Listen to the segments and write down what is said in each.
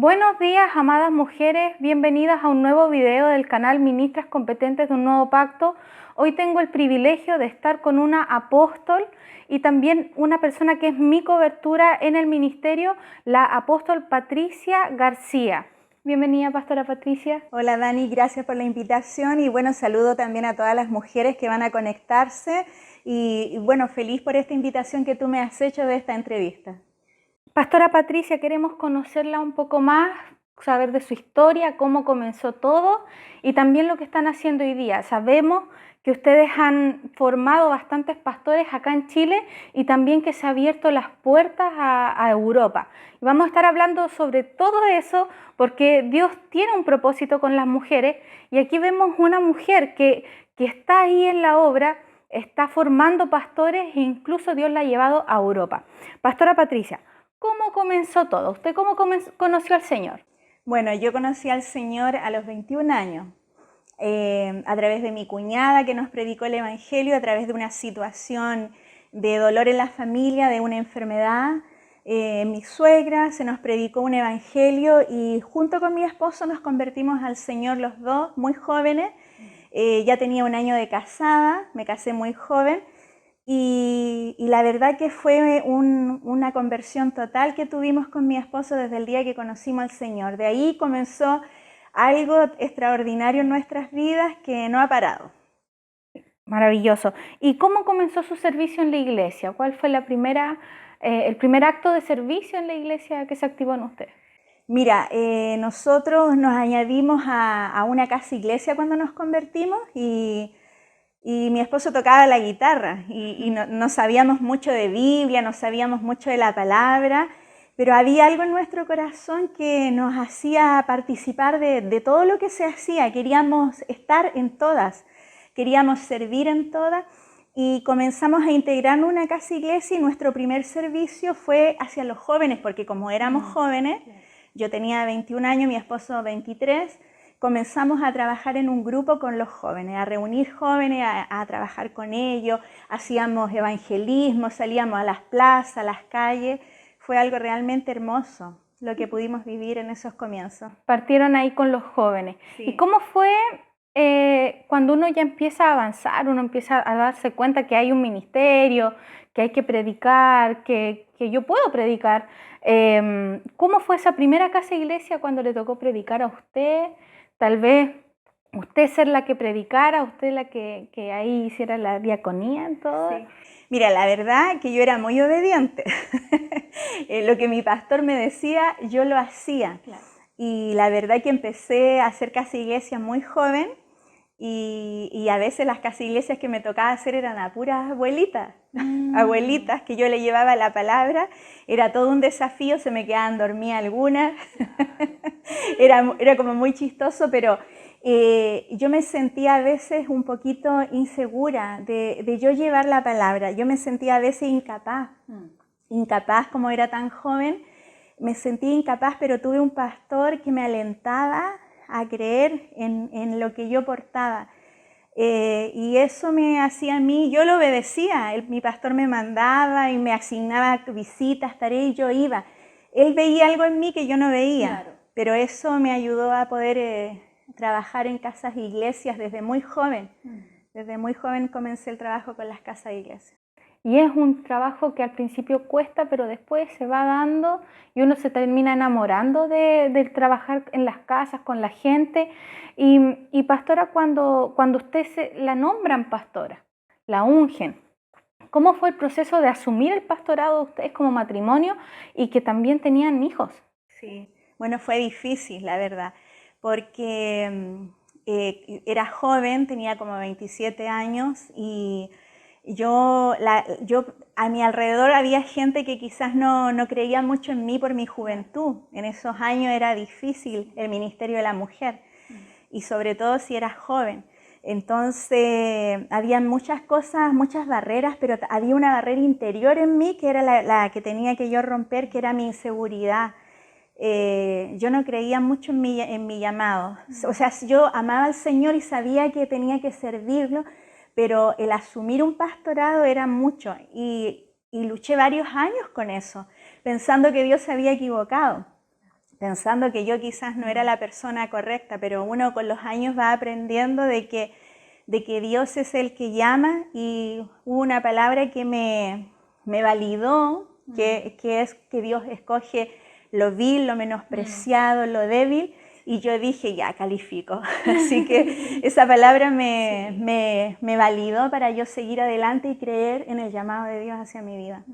Buenos días, amadas mujeres, bienvenidas a un nuevo video del canal Ministras Competentes de un Nuevo Pacto. Hoy tengo el privilegio de estar con una apóstol y también una persona que es mi cobertura en el ministerio, la apóstol Patricia García. Bienvenida, Pastora Patricia. Hola Dani, gracias por la invitación y bueno, saludo también a todas las mujeres que van a conectarse y bueno, feliz por esta invitación que tú me has hecho de esta entrevista. Pastora Patricia, queremos conocerla un poco más, saber de su historia, cómo comenzó todo y también lo que están haciendo hoy día. Sabemos que ustedes han formado bastantes pastores acá en Chile y también que se han abierto las puertas a Europa. Y vamos a estar hablando sobre todo eso porque Dios tiene un propósito con las mujeres y aquí vemos una mujer que está ahí en la obra, está formando pastores e incluso Dios la ha llevado a Europa. Pastora Patricia, ¿cómo comenzó todo? ¿Usted cómo conoció al Señor? Bueno, yo conocí al Señor a los 21 años, a través de mi cuñada que nos predicó el Evangelio, a través de una situación de dolor en la familia, de una enfermedad. Mi suegra se nos predicó un Evangelio y junto con mi esposo nos convertimos al Señor los dos, muy jóvenes. Ya tenía un año de casada, me casé muy joven. Y la verdad que fue una conversión total que tuvimos con mi esposo desde el día que conocimos al Señor. De ahí comenzó algo extraordinario en nuestras vidas que no ha parado. Maravilloso. ¿Y cómo comenzó su servicio en la iglesia? ¿Cuál fue el primer acto de servicio en la iglesia que se activó en usted? Mira, nosotros nos añadimos a una casa iglesia cuando nos convertimos y mi esposo tocaba la guitarra y no sabíamos mucho de Biblia, no sabíamos mucho de la palabra, pero había algo en nuestro corazón que nos hacía participar de todo lo que se hacía. Queríamos estar en todas, queríamos servir en todas y comenzamos a integrarnos en una casa iglesia y nuestro primer servicio fue hacia los jóvenes, porque como éramos jóvenes, yo tenía 21 años, mi esposo 23, comenzamos a trabajar en un grupo con los jóvenes, a reunir jóvenes, a trabajar con ellos, hacíamos evangelismo, salíamos a las plazas, a las calles. Fue algo realmente hermoso lo que pudimos vivir en esos comienzos. Partieron ahí con los jóvenes. Sí. ¿Y cómo fue cuando uno ya empieza a avanzar, uno empieza a darse cuenta que hay un ministerio, que hay que predicar, que yo puedo predicar? ¿Cómo fue esa primera casa iglesia cuando le tocó predicar a usted? Tal vez usted ser la que predicara, usted la que ahí hiciera la diaconía en todo. Sí. Mira, la verdad que yo era muy obediente. Lo que mi pastor me decía, yo lo hacía. Claro. Y la verdad que empecé a hacer casa iglesia muy joven y a veces las casa iglesias que me tocaba hacer eran a puras abuelitas. Abuelitas que yo le llevaba la palabra. Era todo un desafío, se me quedaban dormidas algunas. Era como muy chistoso, pero yo me sentía a veces un poquito insegura de yo llevar la palabra. Yo me sentía a veces incapaz como era tan joven. Me sentía incapaz, pero tuve un pastor que me alentaba a creer en lo que yo portaba. Y eso me hacía a mí, yo lo obedecía. Mi pastor me mandaba y me asignaba visitas, tareas y yo iba. Él veía algo en mí que yo no veía, claro. Pero eso me ayudó a poder trabajar en casas e iglesias desde muy joven. Desde muy joven comencé el trabajo con las casas e iglesias. Y es un trabajo que al principio cuesta, pero después se va dando y uno se termina enamorando de trabajar en las casas con la gente. Y pastora, cuando usted la nombran pastora, la ungen, ¿cómo fue el proceso de asumir el pastorado de ustedes como matrimonio y que también tenían hijos? Sí, bueno, fue difícil, la verdad, porque era joven, tenía como 27 años y yo a mi alrededor había gente que quizás no creía mucho en mí por mi juventud. En esos años era difícil el ministerio de la mujer y sobre todo si eras joven. Entonces había muchas cosas, muchas barreras, pero había una barrera interior en mí que era la que tenía que yo romper, que era mi inseguridad. Yo no creía mucho en mi llamado. O sea, yo amaba al Señor y sabía que tenía que servirlo, pero el asumir un pastorado era mucho y luché varios años con eso, pensando que Dios se había equivocado. pensando que yo quizás no era la persona correcta, pero uno con los años va aprendiendo de que Dios es el que llama, y hubo una palabra que me validó, que es que Dios escoge lo vil, lo menospreciado, lo débil, y yo dije, ya, califico. Así que esa palabra me validó para yo seguir adelante y creer en el llamado de Dios hacia mi vida.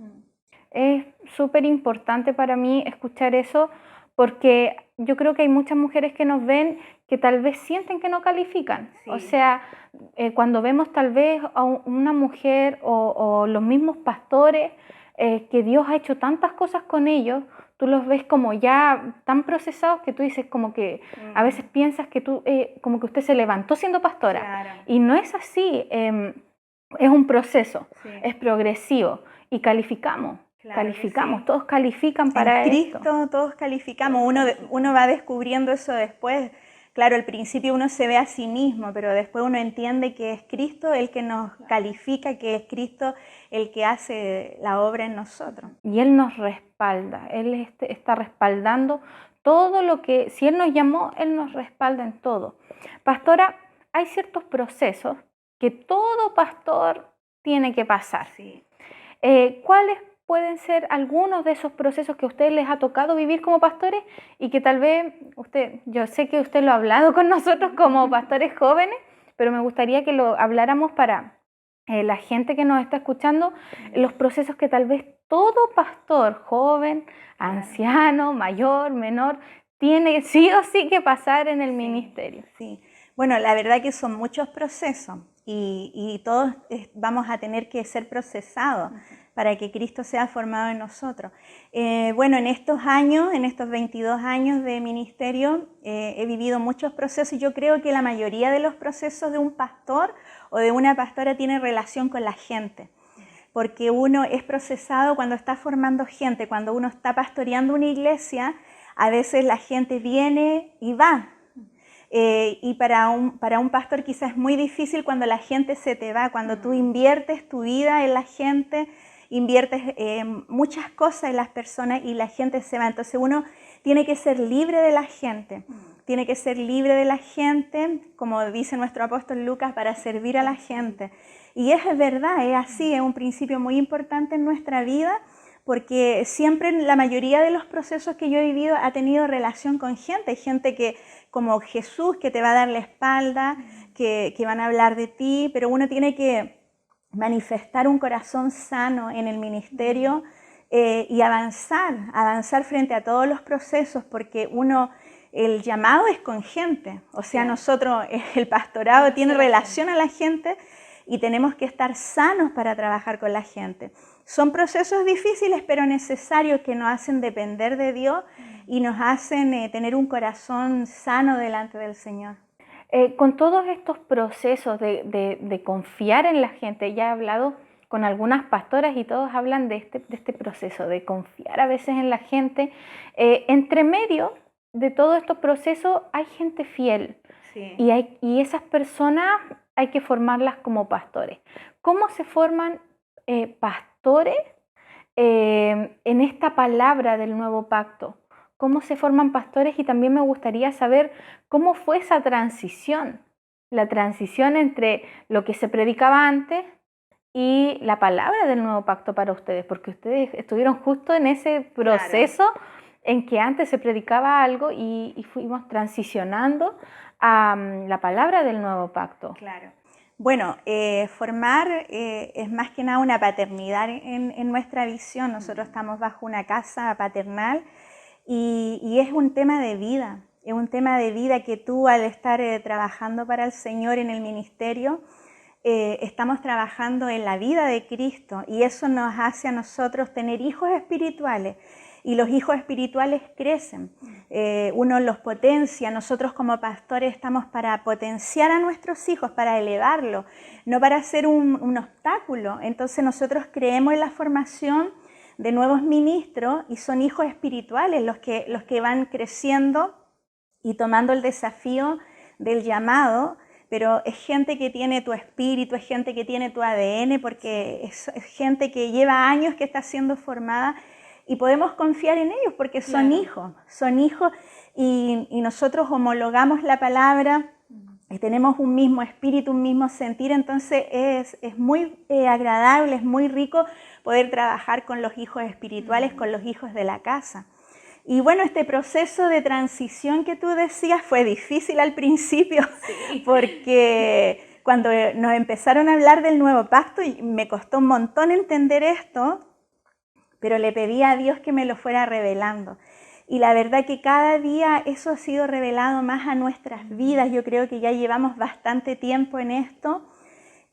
Es súper importante para mí escuchar eso, porque yo creo que hay muchas mujeres que nos ven que tal vez sienten que no califican. Sí. O sea, cuando vemos tal vez a una mujer o los mismos pastores, que Dios ha hecho tantas cosas con ellos, tú los ves como ya tan procesados que tú dices como que a veces piensas que tú, como que usted se levantó siendo pastora. Claro. Y no es así, es un proceso, Sí. es progresivo y calificamos. Claro, Calificamos, sí. Todos califican para en Cristo, esto. todos calificamos, uno va descubriendo eso después. Claro, al principio uno se ve a sí mismo, pero después uno entiende que es Cristo el que nos califica, que es Cristo el que hace la obra en nosotros. Y Él nos respalda, Él está respaldando todo lo que, si Él nos llamó, Él nos respalda en todo. Pastora, hay ciertos procesos que todo pastor tiene que pasar. Sí. ¿Cuáles pueden ser algunos de esos procesos que a ustedes les ha tocado vivir como pastores y que tal vez yo sé que usted lo ha hablado con nosotros como pastores jóvenes, pero me gustaría que lo habláramos para la gente que nos está escuchando, los procesos que tal vez todo pastor, joven, anciano, mayor, menor, tiene sí o sí que pasar en el ministerio? Sí. Bueno, la verdad que son muchos procesos y todos vamos a tener que ser procesados para que Cristo sea formado en nosotros. Bueno, en estos 22 años de ministerio, he vivido muchos procesos, y yo creo que la mayoría de los procesos de un pastor o de una pastora tiene relación con la gente, porque uno es procesado cuando está formando gente, cuando uno está pastoreando una iglesia, a veces la gente viene y va. Y para un pastor quizás es muy difícil cuando la gente se te va, cuando tú inviertes tu vida en la gente, inviertes muchas cosas en las personas y la gente se va. Entonces uno tiene que ser libre de la gente, tiene que ser libre de la gente, como dice nuestro apóstol Lucas, para servir a la gente. Y es verdad, es así, es un principio muy importante en nuestra vida, porque siempre la mayoría de los procesos que yo he vivido ha tenido relación con gente que como Jesús, que te va a dar la espalda, que van a hablar de ti, pero uno tiene que manifestar un corazón sano en el ministerio y avanzar frente a todos los procesos, porque el llamado es con gente, o sea, nosotros, el pastorado tiene relación a la gente y tenemos que estar sanos para trabajar con la gente. Son procesos difíciles, pero necesarios, que nos hacen depender de Dios y nos hacen tener un corazón sano delante del Señor. Con todos estos procesos de confiar en la gente, ya he hablado con algunas pastoras y todos hablan de este proceso de confiar a veces en la gente. Entre medio de todos estos procesos hay gente fiel, Sí. y esas personas hay que formarlas como pastores. ¿Cómo se forman pastores en esta palabra del nuevo pacto? ¿Cómo se forman pastores? Y también me gustaría saber cómo fue esa transición, la transición entre lo que se predicaba antes y la palabra del nuevo pacto para ustedes, porque ustedes estuvieron justo en ese proceso en que antes se predicaba algo y fuimos transicionando a la palabra del nuevo pacto. Claro. Bueno, formar es más que nada una paternidad en nuestra visión. Nosotros estamos bajo una casa paternal y es un tema de vida. Es un tema de vida que tú, al estar trabajando para el Señor en el ministerio, estamos trabajando en la vida de Cristo, y eso nos hace a nosotros tener hijos espirituales. Y los hijos espirituales crecen, uno los potencia. Nosotros como pastores estamos para potenciar a nuestros hijos, para elevarlos, no para ser un obstáculo. Entonces nosotros creemos en la formación de nuevos ministros, y son hijos espirituales los que van creciendo y tomando el desafío del llamado, pero es gente que tiene tu espíritu, es gente que tiene tu ADN, porque es gente que lleva años que está siendo formada. y podemos confiar en ellos porque son hijos y nosotros homologamos la palabra y tenemos un mismo espíritu, un mismo sentir, entonces es muy agradable, es muy rico poder trabajar con los hijos espirituales, con los hijos de la casa. Y bueno, este proceso de transición que tú decías fue difícil al principio, porque cuando nos empezaron a hablar del nuevo pacto, me costó un montón entender esto, pero le pedí a Dios que me lo fuera revelando. Y la verdad que cada día eso ha sido revelado más a nuestras vidas. Yo creo que ya llevamos bastante tiempo en esto.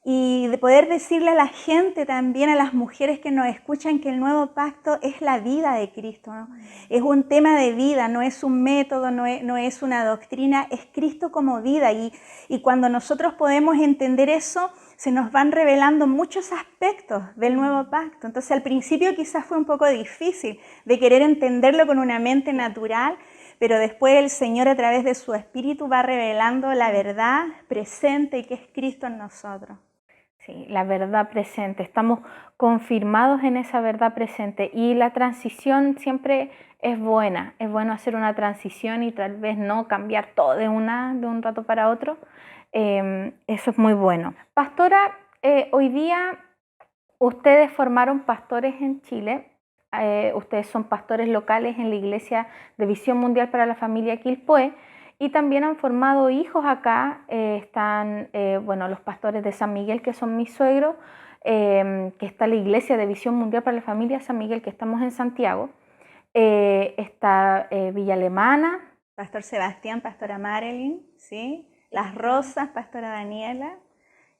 Y de poder decirle a la gente también, a las mujeres que nos escuchan, que el nuevo pacto es la vida de Cristo, ¿no? Es un tema de vida, no es un método, no es una doctrina, es Cristo como vida. Y cuando nosotros podemos entender eso, se nos van revelando muchos aspectos del nuevo pacto. Entonces al principio quizás fue un poco difícil de querer entenderlo con una mente natural, pero después el Señor a través de su Espíritu va revelando la verdad presente y que es Cristo en nosotros. Sí, la verdad presente, estamos confirmados en esa verdad presente y la transición siempre es bueno hacer una transición y tal vez no cambiar todo de un rato para otro, eso es muy bueno. Pastora, hoy día ustedes formaron pastores en Chile, ustedes son pastores locales en la Iglesia de Visión Mundial para la Familia Quilpué, y también han formado hijos acá, están bueno, los pastores de San Miguel, que son mis suegros, que está la Iglesia de Visión Mundial para la Familia San Miguel, que estamos en Santiago, está Villa Alemana. Pastor Sebastián, pastora Marilyn, ¿sí? Las Rosas, pastora Daniela.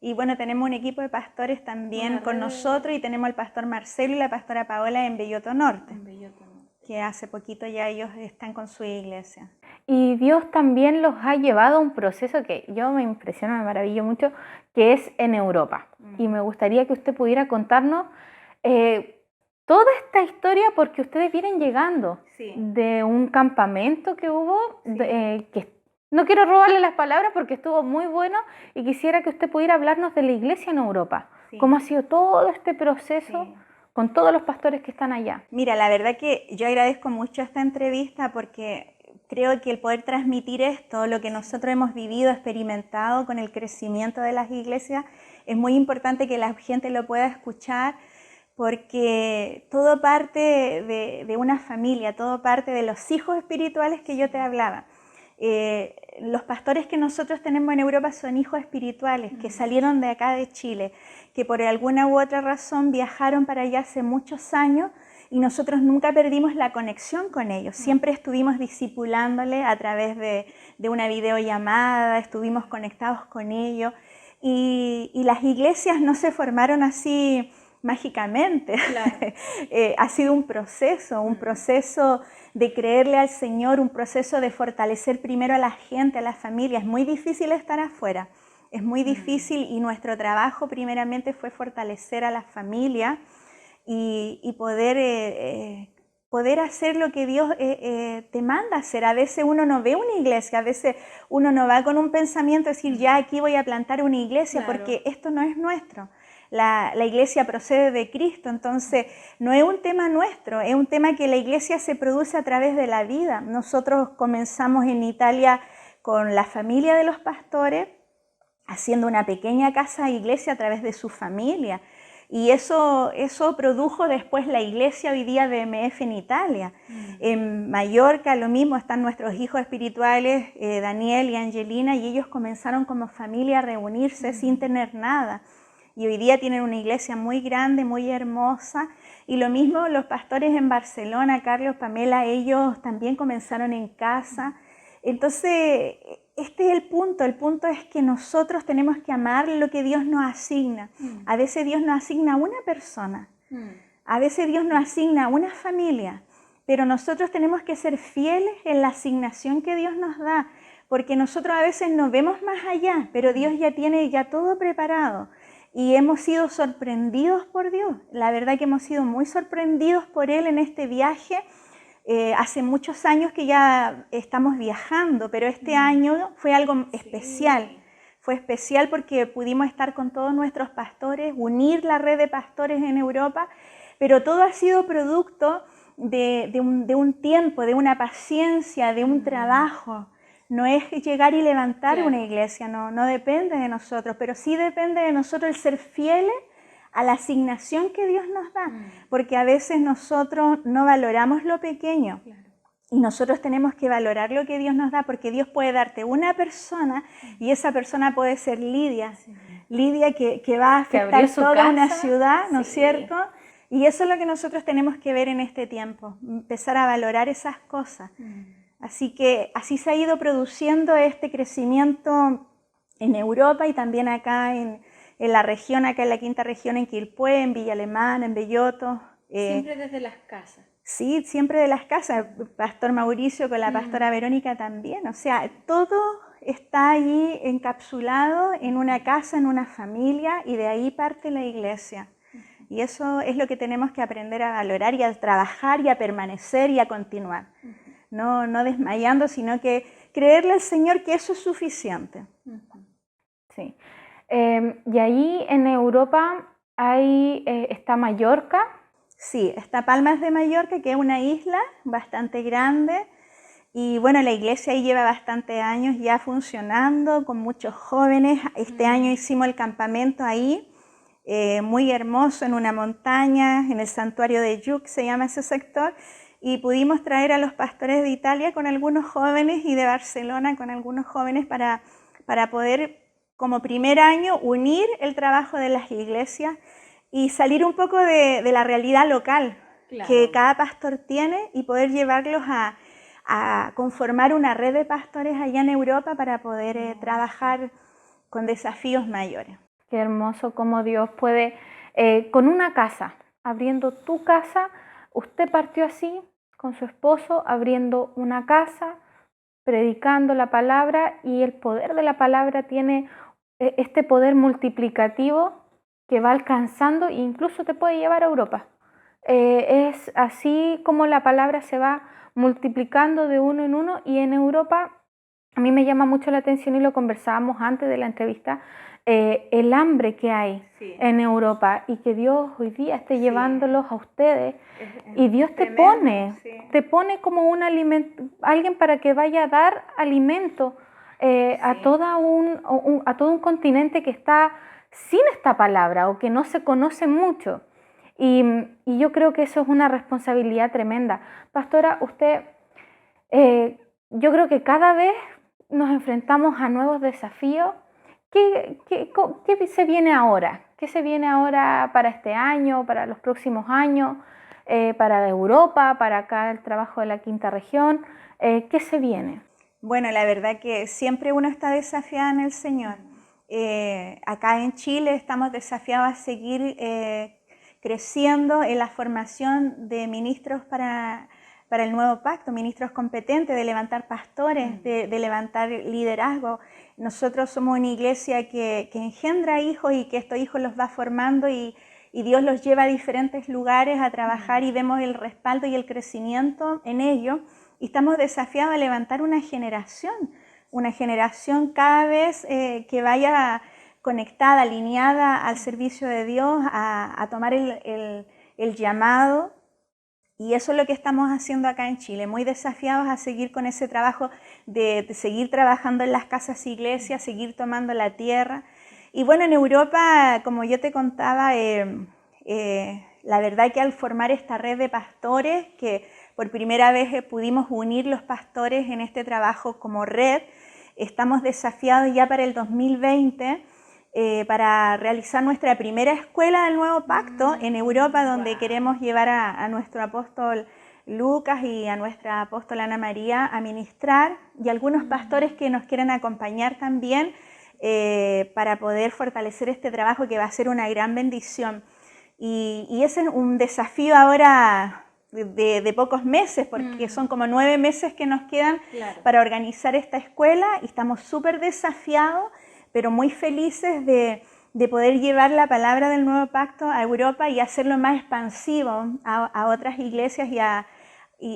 Y bueno, tenemos un equipo de pastores también con nosotros y tenemos al pastor Marcelo y la pastora Paola en Belloto Norte, que hace poquito ya ellos están con su iglesia. Y Dios también los ha llevado a un proceso que yo me impresiona, me maravillo mucho, que es en Europa. Y me gustaría que usted pudiera contarnos toda esta historia, porque ustedes vienen llegando de un campamento que hubo, que no quiero robarle las palabras porque estuvo muy bueno, y quisiera que usted pudiera hablarnos de la iglesia en Europa. ¿Cómo ha sido todo este proceso con todos los pastores que están allá? Mira, la verdad que yo agradezco mucho esta entrevista porque creo que el poder transmitir esto, lo que nosotros hemos vivido, experimentado con el crecimiento de las iglesias, es muy importante que la gente lo pueda escuchar, porque todo parte de una familia, todo parte de los hijos espirituales que yo te hablaba. Los pastores que nosotros tenemos en Europa son hijos espirituales que salieron de acá de Chile, que por alguna u otra razón viajaron para allá hace muchos años y nosotros nunca perdimos la conexión con ellos. Siempre estuvimos discipulándole a través de una videollamada, estuvimos conectados con ellos y las iglesias no se formaron así mágicamente. Ha sido un proceso de creerle al Señor, un proceso de fortalecer primero a la gente, a las familias. Es muy difícil estar afuera, es muy difícil y nuestro trabajo primeramente fue fortalecer a las familias y poder hacer lo que Dios te manda hacer. A veces uno no ve una iglesia, a veces uno no va con un pensamiento de decir ya aquí voy a plantar una iglesia, porque esto no es nuestro. La iglesia procede de Cristo, entonces no es un tema nuestro, es un tema que la iglesia se produce a través de la vida. Nosotros comenzamos en Italia con la familia de los pastores, haciendo una pequeña casa iglesia a través de su familia. Y eso produjo después la iglesia hoy día de BMF en Italia. En Mallorca lo mismo, están nuestros hijos espirituales, Daniel y Angelina, y ellos comenzaron como familia a reunirse sin tener nada. Y hoy día tienen una iglesia muy grande, muy hermosa. Y lo mismo los pastores en Barcelona, Carlos, Pamela, ellos también comenzaron en casa. Entonces, este es el punto es que nosotros tenemos que amar lo que Dios nos asigna. A veces Dios nos asigna a una persona, a veces Dios nos asigna a una familia, pero nosotros tenemos que ser fieles en la asignación que Dios nos da, porque nosotros a veces nos vemos más allá, pero Dios ya tiene todo preparado. Y hemos sido sorprendidos por Dios. La verdad que hemos sido muy sorprendidos por Él en este viaje. Hace muchos años que ya estamos viajando, pero este año fue algo especial. Fue especial porque pudimos estar con todos nuestros pastores, unir la red de pastores en Europa, pero todo ha sido producto de un tiempo, de una paciencia, de un trabajo. No es llegar y levantar una iglesia, no depende de nosotros, pero sí depende de nosotros el ser fieles a la asignación que Dios nos da, porque a veces nosotros no valoramos lo pequeño. Y nosotros tenemos que valorar lo que Dios nos da, porque Dios puede darte una persona y esa persona puede ser Lidia. Lidia que va a afectar toda una ciudad, ¿no es cierto? Y eso es lo que nosotros tenemos que ver en este tiempo, empezar a valorar esas cosas. Así que así se ha ido produciendo este crecimiento en Europa y también acá en la región, acá en la quinta región, en Quilpué, en Villa Alemana, en Belloto. Siempre desde las casas. Sí, siempre de las casas. Pastor Mauricio con la pastora Verónica también. O sea, todo está allí encapsulado en una casa, en una familia, y de ahí parte la iglesia. Y eso es lo que tenemos que aprender a valorar y a trabajar y a permanecer y a continuar. No desmayando, sino que creerle al Señor que eso es suficiente. Sí. Y ahí en Europa está Mallorca. Sí, está Palmas de Mallorca, que es una isla bastante grande. Y bueno, la iglesia ahí lleva bastantes años ya funcionando, con muchos jóvenes. Este año hicimos el campamento ahí, muy hermoso, en una montaña, en el santuario de Yuc, se llama ese sector. Y pudimos traer a los pastores de Italia con algunos jóvenes y de Barcelona con algunos jóvenes para poder, como primer año, unir el trabajo de las iglesias y salir un poco de la realidad local que cada pastor tiene y poder llevarlos a conformar una red de pastores allá en Europa para poder trabajar con desafíos mayores. Qué hermoso cómo Dios puede, con una casa, abriendo tu casa. Usted partió así con su esposo, abriendo una casa, predicando la palabra, y el poder de la palabra tiene este poder multiplicativo que va alcanzando e incluso te puede llevar a Europa. Es así como la palabra se va multiplicando de uno en uno, y en Europa a mí me llama mucho la atención, y lo conversábamos antes de la entrevista, el hambre que hay en Europa, y que Dios hoy día esté llevándolos a ustedes, y Dios te pone como alguien para que vaya a dar alimento a todo un continente que está sin esta palabra o que no se conoce mucho. Y yo creo que eso es una responsabilidad tremenda. Pastora, usted, yo creo que cada vez nos enfrentamos a nuevos desafíos. ¿Qué se viene ahora? ¿Qué se viene ahora para este año, para los próximos años, para Europa, para acá el trabajo de la quinta región? ¿Qué se viene? Bueno, la verdad que siempre uno está desafiado en el Señor. Acá en Chile estamos desafiados a seguir creciendo en la formación de ministros para el nuevo pacto, ministros competentes, de levantar pastores, de levantar liderazgo. Nosotros somos una iglesia que engendra hijos y que estos hijos los va formando y Dios los lleva a diferentes lugares a trabajar y vemos el respaldo y el crecimiento en ello. Y estamos desafiados a levantar una generación cada vez que vaya conectada, alineada al servicio de Dios, a tomar el llamado. Y eso es lo que estamos haciendo acá en Chile, muy desafiados a seguir con ese trabajo de seguir trabajando en las casas iglesias, seguir tomando la tierra. Y bueno, en Europa, como yo te contaba, la verdad que al formar esta red de pastores, que por primera vez pudimos unir los pastores en este trabajo como red, estamos desafiados ya para el 2020 para realizar nuestra primera escuela del nuevo pacto en Europa, donde queremos llevar a nuestro apóstol Lucas y a nuestra apóstola Ana María a ministrar, y algunos pastores que nos quieren acompañar también para poder fortalecer este trabajo que va a ser una gran bendición. Y ese es un desafío ahora de pocos meses, porque son como 9 meses que nos quedan para organizar esta escuela, y estamos súper desafiados, pero muy felices de poder llevar la palabra del nuevo pacto a Europa y hacerlo más expansivo a otras iglesias y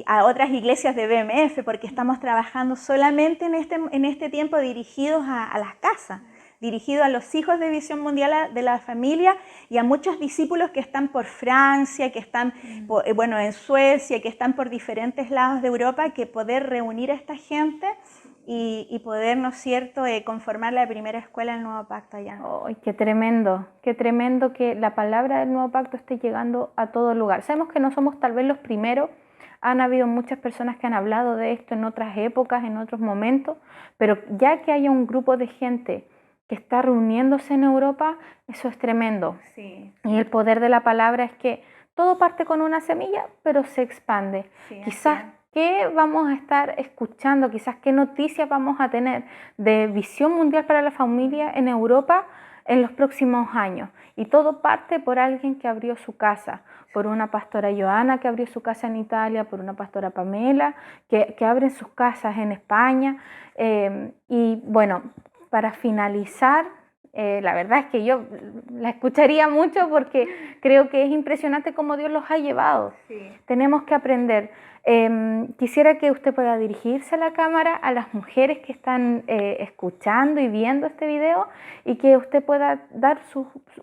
a otras iglesias de BMF, porque estamos trabajando solamente en este tiempo dirigidos a las casas. dirigido a los hijos de Visión Mundial de la Familia y a muchos discípulos que están por Francia, que están en Suecia, que están por diferentes lados de Europa, que poder reunir a esta gente y poder, ¿no es cierto?, conformar la primera escuela del Nuevo Pacto allá. ¡Ay, qué tremendo que la palabra del Nuevo Pacto esté llegando a todo lugar! Sabemos que no somos tal vez los primeros, han habido muchas personas que han hablado de esto en otras épocas, en otros momentos, pero ya que haya un grupo de gente que está reuniéndose en Europa, eso es tremendo. Sí. Y el poder de la palabra es que todo parte con una semilla, pero se expande. Sí, quizás qué vamos a estar escuchando, quizás qué noticias vamos a tener de Visión Mundial para la Familia en Europa en los próximos años. Y todo parte por alguien que abrió su casa, por una pastora Joana que abrió su casa en Italia, por una pastora Pamela que abren sus casas en España. Y bueno, para finalizar, la verdad es que yo la escucharía mucho porque creo que es impresionante cómo Dios los ha llevado. Sí. Tenemos que aprender. Quisiera que usted pueda dirigirse a la cámara, a las mujeres que están escuchando y viendo este video, y que usted pueda dar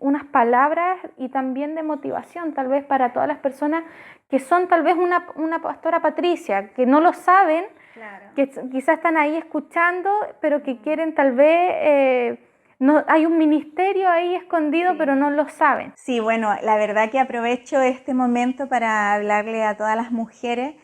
unas palabras y también de motivación, tal vez para todas las personas que son tal vez una pastora Patricia, que no lo saben, claro, que quizás están ahí escuchando, pero que quieren tal vez... no, hay un ministerio ahí escondido, sí, pero no lo saben. Sí, bueno, la verdad que aprovecho este momento para hablarle a todas las mujeres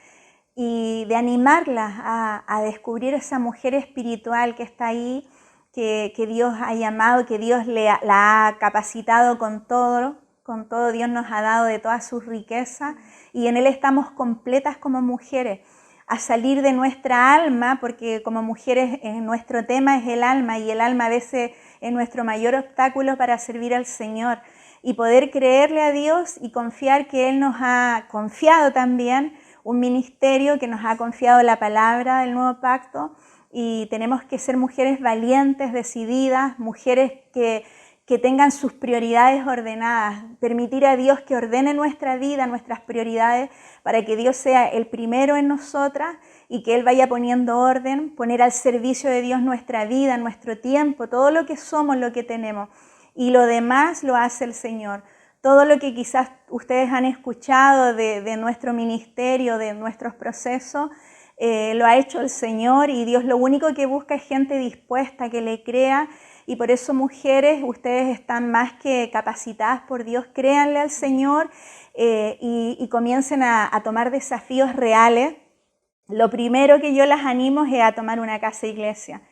y de animarlas a descubrir esa mujer espiritual que está ahí, que Dios ha llamado, que Dios la ha capacitado con todo Dios nos ha dado de toda su riqueza y en Él estamos completas como mujeres, a salir de nuestra alma, porque como mujeres nuestro tema es el alma y el alma a veces es nuestro mayor obstáculo para servir al Señor y poder creerle a Dios y confiar que Él nos ha confiado también un ministerio, que nos ha confiado la palabra del Nuevo Pacto y tenemos que ser mujeres valientes, decididas, mujeres que tengan sus prioridades ordenadas, permitir a Dios que ordene nuestra vida, nuestras prioridades, para que Dios sea el primero en nosotras y que Él vaya poniendo orden, poner al servicio de Dios nuestra vida, nuestro tiempo, todo lo que somos, lo que tenemos. Y lo demás lo hace el Señor. Todo lo que quizás ustedes han escuchado de nuestro ministerio, de nuestros procesos, lo ha hecho el Señor y Dios lo único que busca es gente dispuesta, que le crea. Y por eso, mujeres, ustedes están más que capacitadas por Dios, créanle al Señor y comiencen a tomar desafíos reales. Lo primero que yo las animo es a tomar una casa iglesia,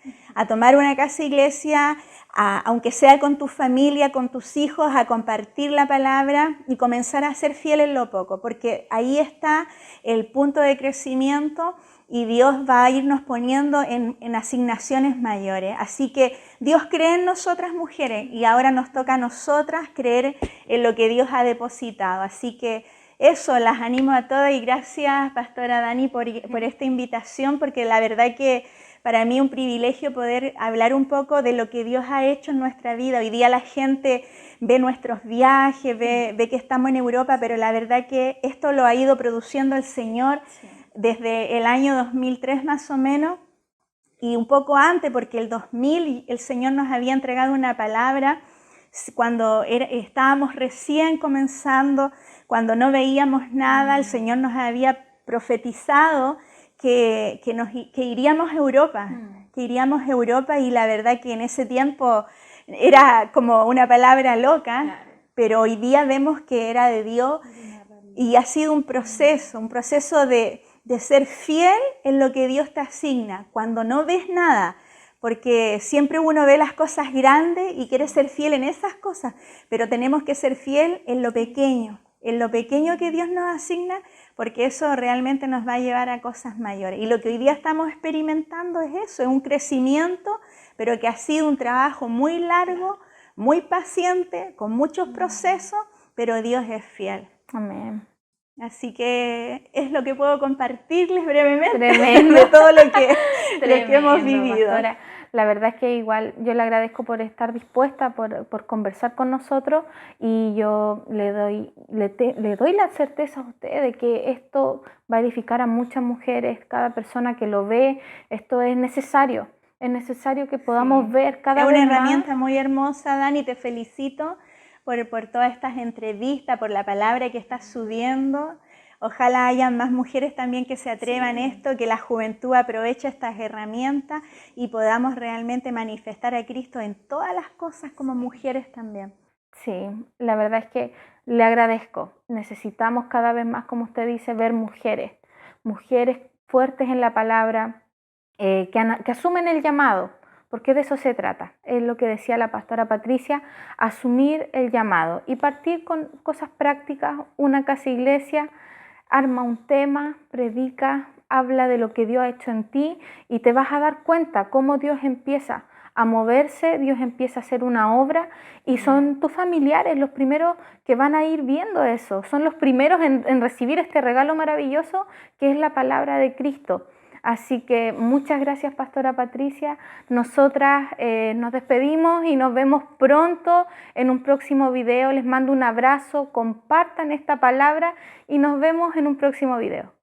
aunque sea con tu familia, con tus hijos, a compartir la palabra y comenzar a ser fiel en lo poco, porque ahí está el punto de crecimiento y Dios va a irnos poniendo en asignaciones mayores. Así que Dios cree en nosotras mujeres y ahora nos toca a nosotras creer en lo que Dios ha depositado. Así que eso, las animo a todas y gracias, Pastora Dani, por esta invitación, porque la verdad que para mí es un privilegio poder hablar un poco de lo que Dios ha hecho en nuestra vida. Hoy día la gente ve nuestros viajes, ve que estamos en Europa, pero la verdad que esto lo ha ido produciendo el Señor desde el año 2003 más o menos, y un poco antes, porque el 2000 el Señor nos había entregado una palabra cuando estábamos recién comenzando, cuando no veíamos nada, el Señor nos había profetizado que iríamos a Europa, y la verdad que en ese tiempo era como una palabra loca, claro, pero hoy día vemos que era de Dios y ha sido un proceso de ser fiel en lo que Dios te asigna, cuando no ves nada, porque siempre uno ve las cosas grandes y quiere ser fiel en esas cosas, pero tenemos que ser fiel en lo pequeño que Dios nos asigna, porque eso realmente nos va a llevar a cosas mayores. Y lo que hoy día estamos experimentando es eso, es un crecimiento, pero que ha sido un trabajo muy largo, muy paciente, con muchos procesos, pero Dios es fiel. Amén. Así que es lo que puedo compartirles brevemente de todo lo que hemos vivido. Pastora. La verdad es que igual yo le agradezco por estar dispuesta, por conversar con nosotros, y yo le doy la certeza a usted de que esto va a edificar a muchas mujeres, cada persona que lo ve, esto es necesario. Es necesario que podamos ver cada Es vez una más. herramienta muy hermosa, Dani, te felicito por todas estas entrevistas, por la palabra que estás subiendo. Ojalá hayan más mujeres también que se atrevan a esto, que la juventud aproveche estas herramientas y podamos realmente manifestar a Cristo en todas las cosas como mujeres también. Sí, la verdad es que le agradezco. Necesitamos cada vez más, como usted dice, ver mujeres fuertes en la palabra, que asumen el llamado, porque de eso se trata. Es lo que decía la pastora Patricia, asumir el llamado y partir con cosas prácticas. Una casa iglesia, arma un tema, predica, habla de lo que Dios ha hecho en ti y te vas a dar cuenta cómo Dios empieza a moverse, Dios empieza a hacer una obra y son tus familiares los primeros que van a ir viendo eso, son los primeros en recibir este regalo maravilloso que es la palabra de Cristo. Así que muchas gracias, Pastora Patricia. Nosotras nos despedimos y nos vemos pronto en un próximo video. Les mando un abrazo, compartan esta palabra y nos vemos en un próximo video.